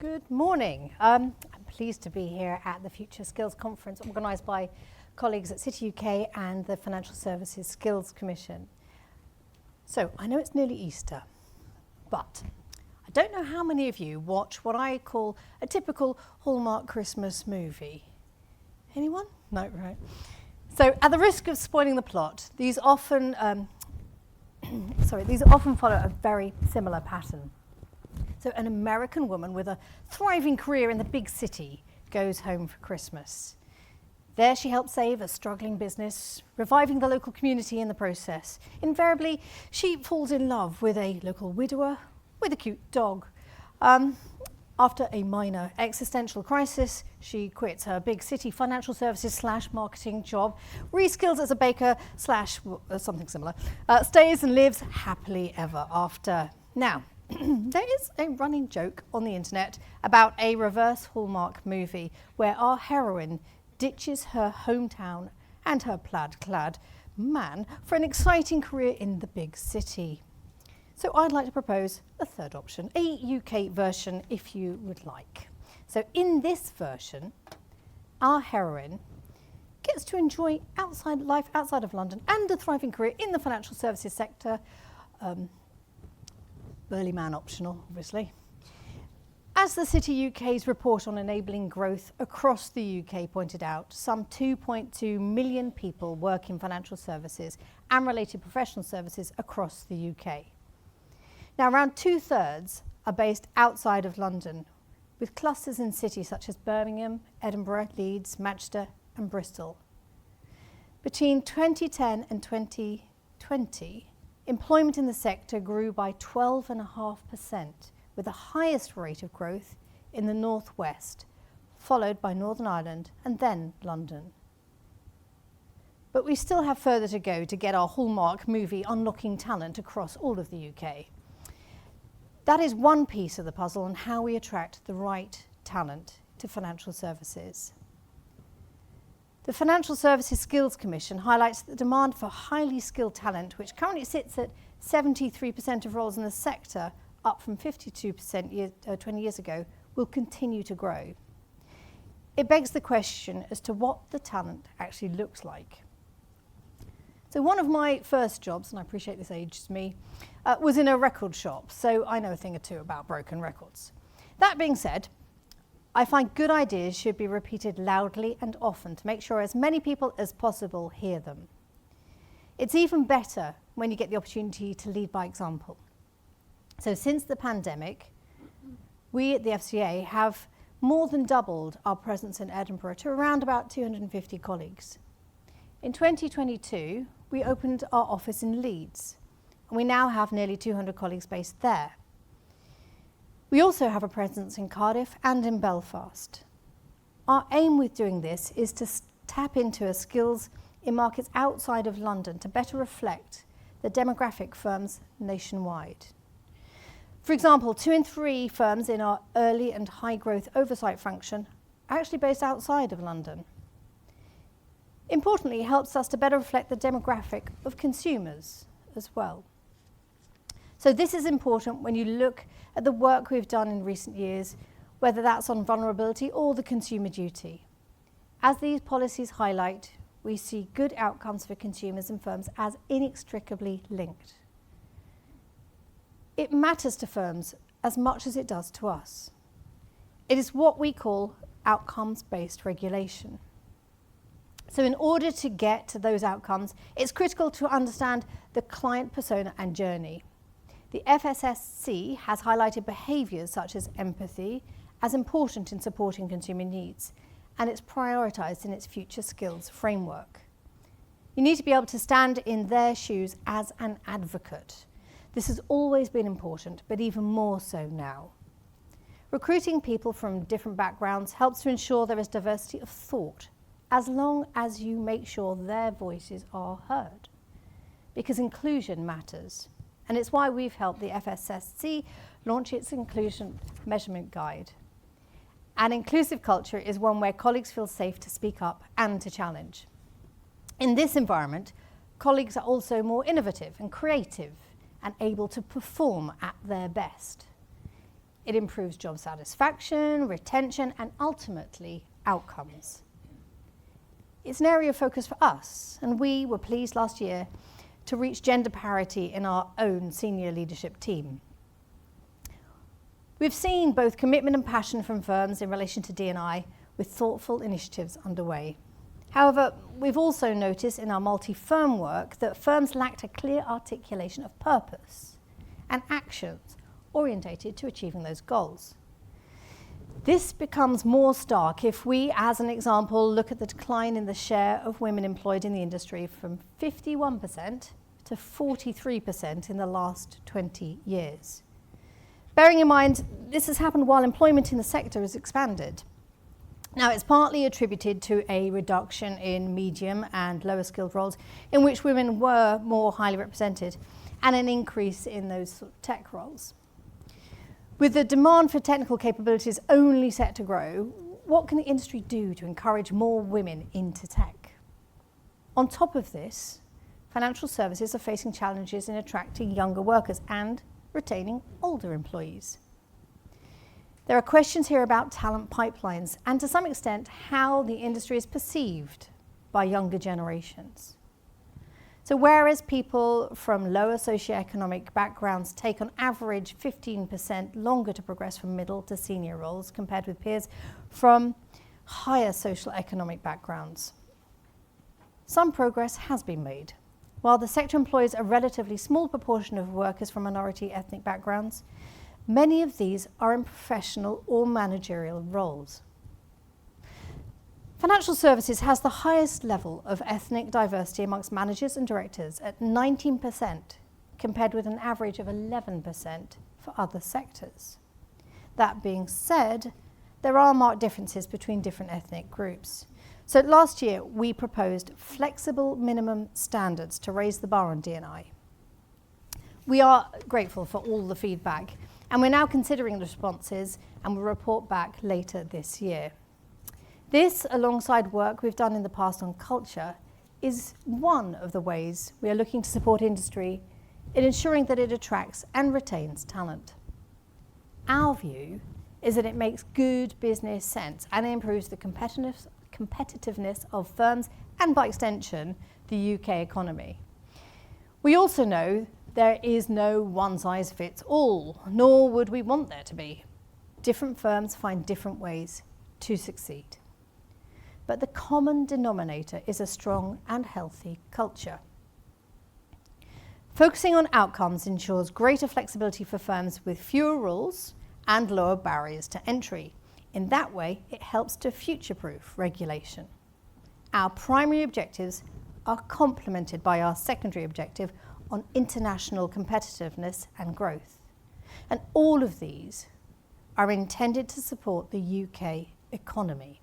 Good morning. I'm pleased to be here at the Future Skills Conference organised by colleagues at City UK and the Financial Services Skills Commission. So I know it's nearly Easter, but I don't know how many of you watch what I call a typical Hallmark Christmas movie. Anyone? No, right. So at the risk of spoiling the plot, these often follow a very similar pattern. So an American woman with a thriving career in the big city goes home for Christmas. There she helps save a struggling business, reviving the local community in the process. Invariably, she falls in love with a local widower with a cute dog. After a minor existential crisis, she quits her big city financial services / marketing job, reskills as a baker / something similar, stays and lives happily ever after. Now, there is a running joke on the internet about a reverse Hallmark movie where our heroine ditches her hometown and her plaid-clad man for an exciting career in the big city. So I'd like to propose a third option, a UK version if you would like. So in this version, our heroine gets to enjoy life outside of London and a thriving career in the financial services sector. Burly man optional, obviously. As the City UK's report on enabling growth across the UK pointed out, some 2.2 million people work in financial services and related professional services across the UK. Now, around 2/3 are based outside of London, with clusters in cities such as Birmingham, Edinburgh, Leeds, Manchester and Bristol. Between 2010 and 2020, employment in the sector grew by 12.5%, with the highest rate of growth in the North West, followed by Northern Ireland and then London. But we still have further to go to get our Hallmark movie unlocking talent across all of the UK. That is one piece of the puzzle on how we attract the right talent to financial services. The Financial Services Skills Commission highlights that the demand for highly skilled talent, which currently sits at 73% of roles in the sector, up from 52% 20 years ago, will continue to grow. It begs the question as to what the talent actually looks like. So one of my first jobs, and I appreciate this ages me, was in a record shop, so I know a thing or two about broken records. That being said, I find good ideas should be repeated loudly and often to make sure as many people as possible hear them. It's even better when you get the opportunity to lead by example. So since the pandemic, we at the FCA have more than doubled our presence in Edinburgh to around about 250 colleagues. In 2022, we opened our office in Leeds, and we now have nearly 200 colleagues based there. We also have a presence in Cardiff and in Belfast. Our aim with doing this is to tap into skills in markets outside of London to better reflect the demographic firms nationwide. For example, 2 in 3 firms in our early and high growth oversight function are actually based outside of London. Importantly, it helps us to better reflect the demographic of consumers as well. So this is important when you look at the work we've done in recent years, whether that's on vulnerability or the consumer duty. As these policies highlight, we see good outcomes for consumers and firms as inextricably linked. It matters to firms as much as it does to us. It is what we call outcomes-based regulation. So in order to get to those outcomes, it's critical to understand the client persona and journey. The FSSC has highlighted behaviours such as empathy as important in supporting consumer needs, and it's prioritised in its future skills framework. You need to be able to stand in their shoes as an advocate. This has always been important, but even more so now. Recruiting people from different backgrounds helps to ensure there is diversity of thought, as long as you make sure their voices are heard, because inclusion matters. And it's why we've helped the FSSC launch its Inclusion Measurement Guide. An inclusive culture is one where colleagues feel safe to speak up and to challenge. In this environment, colleagues are also more innovative and creative and able to perform at their best. It improves job satisfaction, retention, and ultimately outcomes. It's an area of focus for us, and we were pleased last year to reach gender parity in our own senior leadership team. We've seen both commitment and passion from firms in relation to D&I, with thoughtful initiatives underway. However, we've also noticed in our multi-firm work that firms lacked a clear articulation of purpose and actions orientated to achieving those goals. This becomes more stark if we, as an example, look at the decline in the share of women employed in the industry from 51% to 43% in the last 20 years. Bearing in mind, this has happened while employment in the sector has expanded. Now, it's partly attributed to a reduction in medium and lower skilled roles in which women were more highly represented, and an increase in those sort of tech roles. With the demand for technical capabilities only set to grow, what can the industry do to encourage more women into tech? On top of this, financial services are facing challenges in attracting younger workers and retaining older employees. There are questions here about talent pipelines and, to some extent, how the industry is perceived by younger generations. So whereas people from lower socioeconomic backgrounds take on average 15% longer to progress from middle to senior roles compared with peers from higher social economic backgrounds, some progress has been made. While the sector employs a relatively small proportion of workers from minority ethnic backgrounds, many of these are in professional or managerial roles. Financial services has the highest level of ethnic diversity amongst managers and directors at 19%, compared with an average of 11% for other sectors. That being said, there are marked differences between different ethnic groups. So last year, we proposed flexible minimum standards to raise the bar on D&I. We are grateful for all the feedback, and we're now considering the responses and will report back later this year. This, alongside work we've done in the past on culture, is one of the ways we are looking to support industry in ensuring that it attracts and retains talent. Our view is that it makes good business sense and improves the competitiveness of firms and, by extension, the UK economy. We also know there is no one-size-fits-all, nor would we want there to be. Different firms find different ways to succeed. But the common denominator is a strong and healthy culture. Focusing on outcomes ensures greater flexibility for firms with fewer rules and lower barriers to entry. In that way, it helps to future-proof regulation. Our primary objectives are complemented by our secondary objective on international competitiveness and growth. And all of these are intended to support the UK economy.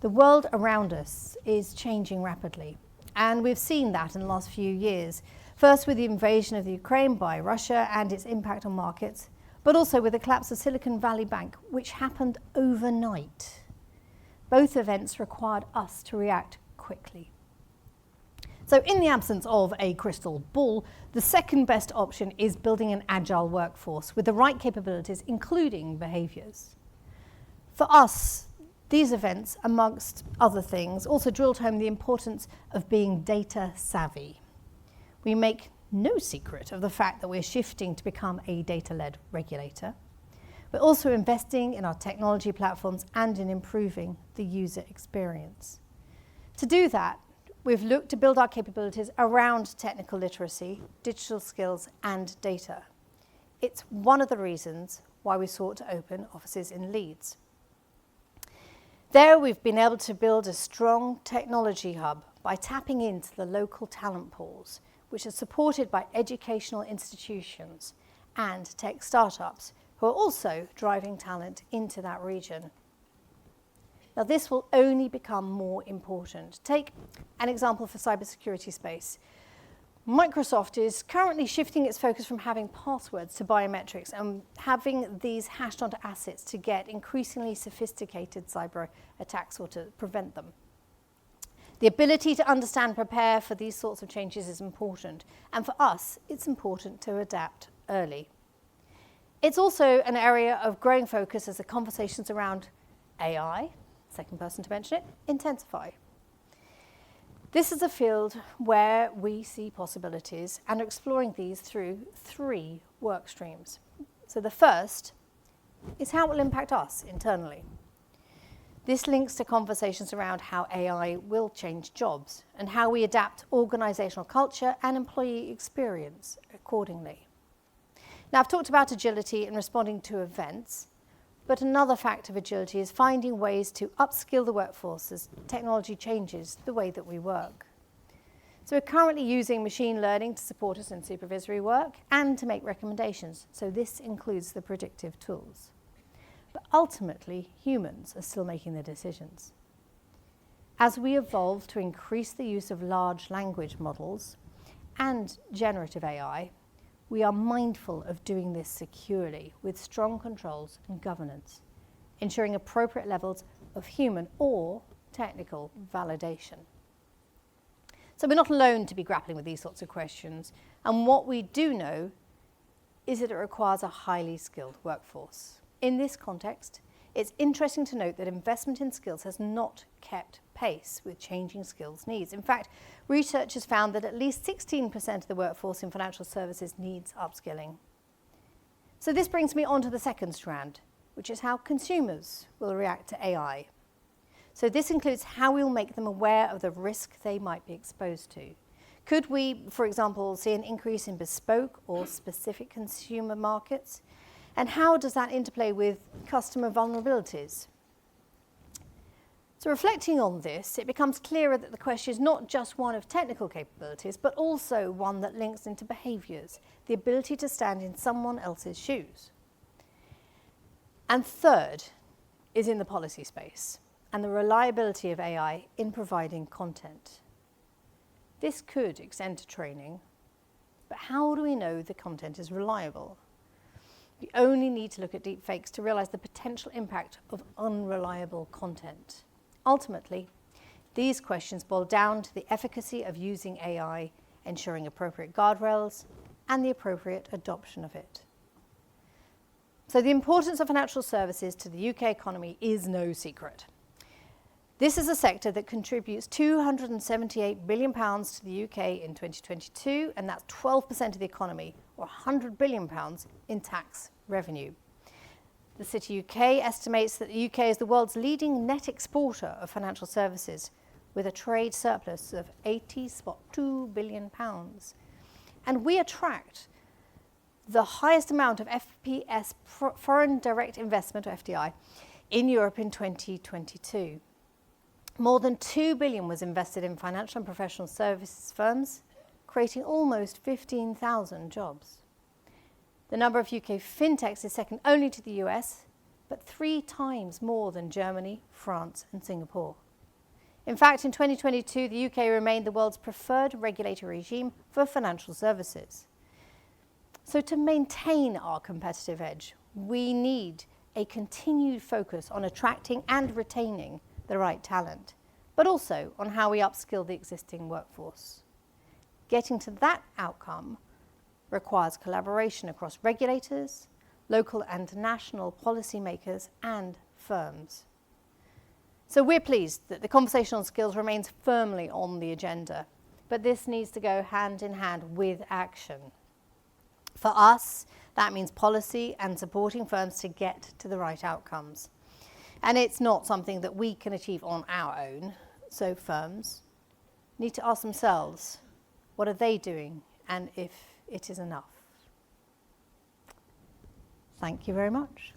The world around us is changing rapidly, and we've seen that in the last few years, first with the invasion of the Ukraine by Russia and its impact on markets, but also with the collapse of Silicon Valley Bank, which happened overnight. Both events required us to react quickly. So in the absence of a crystal ball, the second best option is building an agile workforce with the right capabilities, including behaviours. For us, these events, amongst other things, also drilled home the importance of being data savvy. We make no secret of the fact that we're shifting to become a data-led regulator. We're also investing in our technology platforms and in improving the user experience. To do that, we've looked to build our capabilities around technical literacy, digital skills, and data. It's one of the reasons why we sought to open offices in Leeds. There, we've been able to build a strong technology hub by tapping into the local talent pools, which are supported by educational institutions and tech startups who are also driving talent into that region. Now, this will only become more important. Take an example for cybersecurity space. Microsoft is currently shifting its focus from having passwords to biometrics and having these hashed onto assets to get increasingly sophisticated cyber attacks or to prevent them. The ability to understand and prepare for these sorts of changes is important, and for us, it's important to adapt early. It's also an area of growing focus as the conversations around AI, second person to mention it, intensify. This is a field where we see possibilities and are exploring these through 3 work streams. So the first is how it will impact us internally. This links to conversations around how AI will change jobs and how we adapt organisational culture and employee experience accordingly. Now, I've talked about agility in responding to events, but another factor of agility is finding ways to upskill the workforce as technology changes the way that we work. So we're currently using machine learning to support us in supervisory work and to make recommendations. So this includes the predictive tools. But ultimately, humans are still making the decisions. As we evolve to increase the use of large language models and generative AI, we are mindful of doing this securely with strong controls and governance, ensuring appropriate levels of human or technical validation. So we're not alone to be grappling with these sorts of questions, and what we do know is that it requires a highly skilled workforce. In this context, it's interesting to note that investment in skills has not kept pace with changing skills needs. In fact, research has found that at least 16% of the workforce in financial services needs upskilling. So this brings me on to the second strand, which is how consumers will react to AI. So this includes how we will make them aware of the risk they might be exposed to. Could we, for example, see an increase in bespoke or specific consumer markets? And how does that interplay with customer vulnerabilities? So reflecting on this, it becomes clearer that the question is not just one of technical capabilities, but also one that links into behaviours, the ability to stand in someone else's shoes. And third is in the policy space and the reliability of AI in providing content. This could extend to training, but how do we know the content is reliable? We only need to look at deepfakes to realise the potential impact of unreliable content. Ultimately, these questions boil down to the efficacy of using AI, ensuring appropriate guardrails and the appropriate adoption of it. So the importance of financial services to the UK economy is no secret. This is a sector that contributes £278 billion to the UK in 2022, and that's 12% of the economy, or £100 billion in tax revenue. The City UK estimates that the UK is the world's leading net exporter of financial services, with a trade surplus of £80.2 billion. And we attract the highest amount of FPS, foreign direct investment, or FDI, in Europe in 2022. More than £2 billion was invested in financial and professional services firms, creating almost 15,000 jobs. The number of UK fintechs is second only to the US, but 3 times more than Germany, France, and Singapore. In fact, in 2022, the UK remained the world's preferred regulatory regime for financial services. So to maintain our competitive edge, we need a continued focus on attracting and retaining the right talent, but also on how we upskill the existing workforce. Getting to that outcome requires collaboration across regulators, local and national policymakers, and firms. So we're pleased that the conversation on skills remains firmly on the agenda, but this needs to go hand in hand with action. For us, that means policy and supporting firms to get to the right outcomes. And it's not something that we can achieve on our own, so firms need to ask themselves, what are they doing, and if it is enough? Thank you very much.